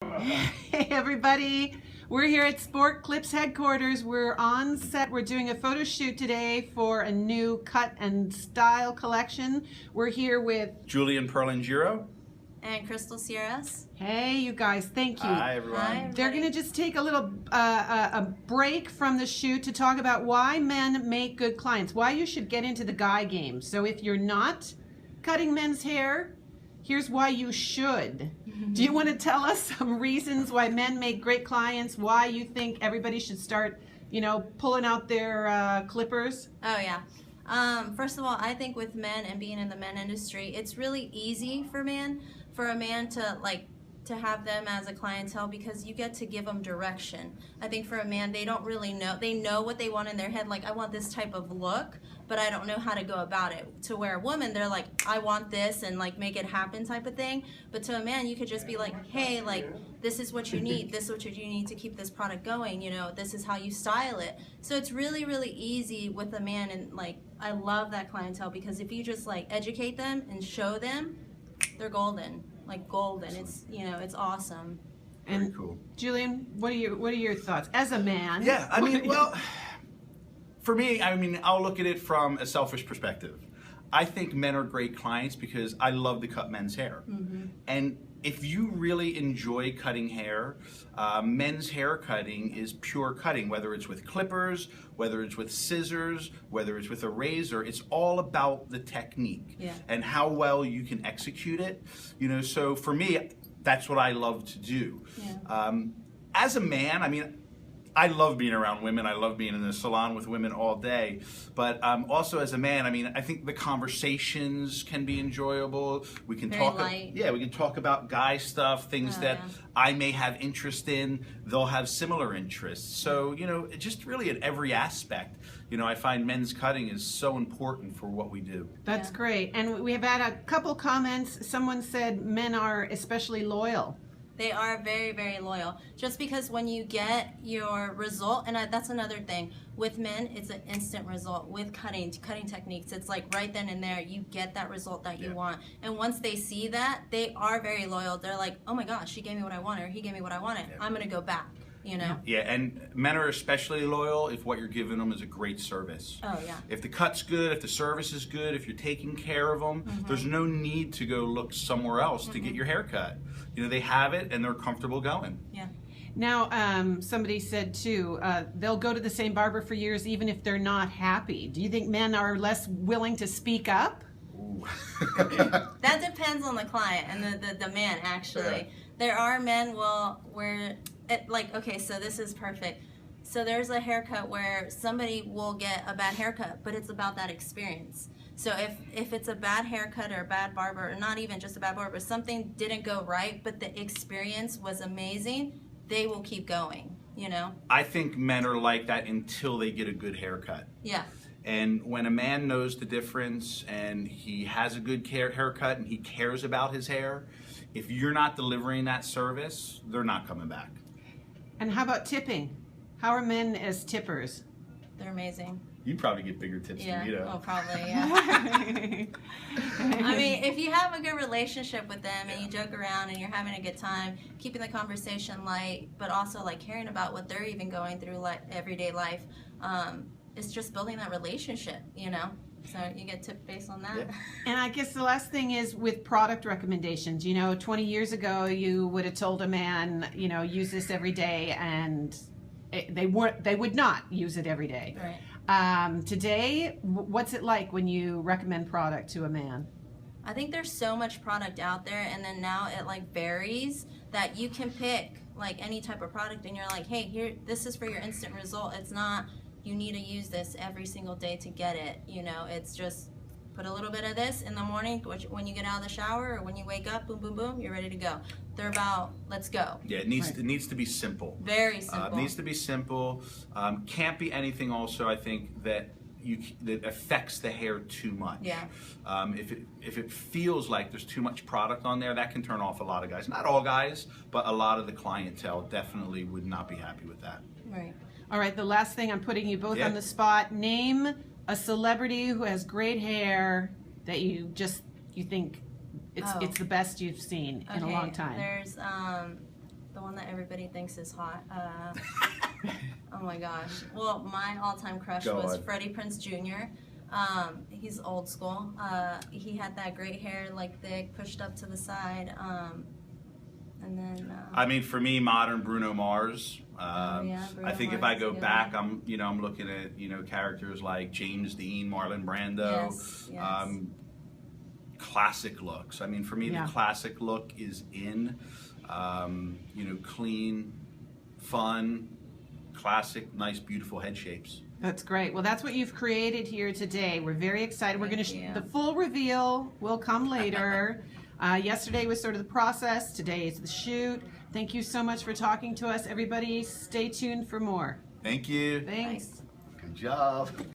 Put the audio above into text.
Hey everybody, we're here at Sport Clips headquarters. We're on set. We're doing a photo shoot today for a new cut and style collection. We're here with Julian Perlingiero. And Krystle Sierras. Hey you guys, thank you. Hi everyone. Hi, They're going to just take a little a break from the shoot to talk about why men make good clients, why you should get into the guy game. So if you're not cutting men's hair, here's why you should. Do you want to tell us some reasons why men make great clients, why you think everybody should start, pulling out their clippers? Oh, yeah. First of all, I think with men and being in the men industry, it's really easy for a man to have them as a clientele because you get to give them direction. I think for a man, they don't really know. They know what they want in their head, like, I want this type of look, but I don't know how to go about it. To where a woman, they're like, I want this and like make it happen type of thing. But to a man, you could just be like, hey, like, this is what you need. This is what you need to keep this product going. This is how you style it. So it's really, really easy with a man. And like, I love that clientele because if you just like educate them and show them, they're golden. Like golden. It's it's awesome. And very cool. Julian, what are your thoughts as a man? Yeah, I mean, well, for me, I'll look at it from a selfish perspective. I think men are great clients because I love to cut men's hair. Mm-hmm. And if you really enjoy cutting hair, men's hair cutting is pure cutting, whether it's with clippers, whether it's with scissors, whether it's with a razor. It's all about the technique and how well you can execute it. So for me, that's what I love to do. Yeah. As a man, I love being around women. I love being in the salon with women all day. But also as a man, I think the conversations can be enjoyable. We can Very talk. light. Yeah, we can talk about guy stuff, things that I may have interest in. They'll have similar interests. So just really at every aspect. I find men's cutting is so important for what we do. That's great. And we have had a couple comments. Someone said men are especially loyal. They are very, very loyal. Just because when you get your result, and that's another thing, with men, it's an instant result. With cutting techniques, it's like right then and there, you get that result that you want. And once they see that, they are very loyal. They're like, oh my gosh, she gave me what I wanted, or he gave me what I wanted. I'm gonna go back, Yeah, and men are especially loyal if what you're giving them is a great service. Oh, yeah. If the cut's good, if the service is good, if you're taking care of them, there's no need to go look somewhere else to get your hair cut. They have it and they're comfortable going. Yeah. Now, somebody said too, they'll go to the same barber for years even if they're not happy. Do you think men are less willing to speak up? That depends on the client and the man, actually. Yeah. There are men okay, so this is perfect. So there's a haircut where somebody will get a bad haircut, but it's about that experience. So if it's a bad haircut or a bad barber, or not even just a bad barber, but something didn't go right, but the experience was amazing, they will keep going, I think men are like that until they get a good haircut. Yeah. And when a man knows the difference and he has a good haircut and he cares about his hair, if you're not delivering that service, they're not coming back. And how about tipping? How are men as tippers? They're amazing. You probably get bigger tips than me, Oh, probably, yeah. If you have a good relationship with them and you joke around and you're having a good time, keeping the conversation light, but also like caring about what they're even going through like everyday life, it's just building that relationship, So you get tipped based on that. Yeah. And I guess the last thing is with product recommendations. 20 years ago, you would have told a man, use this every day, and they would not use it every day. Right. Today, what's it like when you recommend product to a man? I think there's so much product out there, and then now it like varies that you can pick like any type of product, and you're like, hey, here, this is for your instant result. It's not you need to use this every single day to get it. It's just put a little bit of this in the morning when you get out of the shower or when you wake up, boom, boom, boom, you're ready to go. They're about, let's go. Yeah, it needs to be simple. Very simple. It needs to be simple. Can't be anything also, I think, that affects the hair too much. Yeah. If it feels like there's too much product on there, that can turn off a lot of guys. Not all guys, but a lot of the clientele definitely would not be happy with that. Right. All right, the last thing, I'm putting you both on the spot. Name a celebrity who has great hair that you think it's the best you've seen in a long time. There's that everybody thinks is hot. Oh my gosh. Well, my all-time crush Go was on. Freddie Prinze Jr. He's old school. He had that great hair, like thick, pushed up to the side. And then. I mean, for me, modern Bruno Mars. Yeah, Bruno I think if Mars I is go a good back, one. I'm looking at characters like James Dean, Marlon Brando. Yes. Classic looks. I mean, for me, Yeah. the classic look is in. Clean, fun, classic, nice, beautiful head shapes. That's great. Well, that's what you've created here today. We're very excited. We're going Thank you. to, the full reveal will come later. Yesterday was sort of the process. Today is the shoot. Thank you so much for talking to us. Everybody, stay tuned for more. Thank you. Thanks. Good job.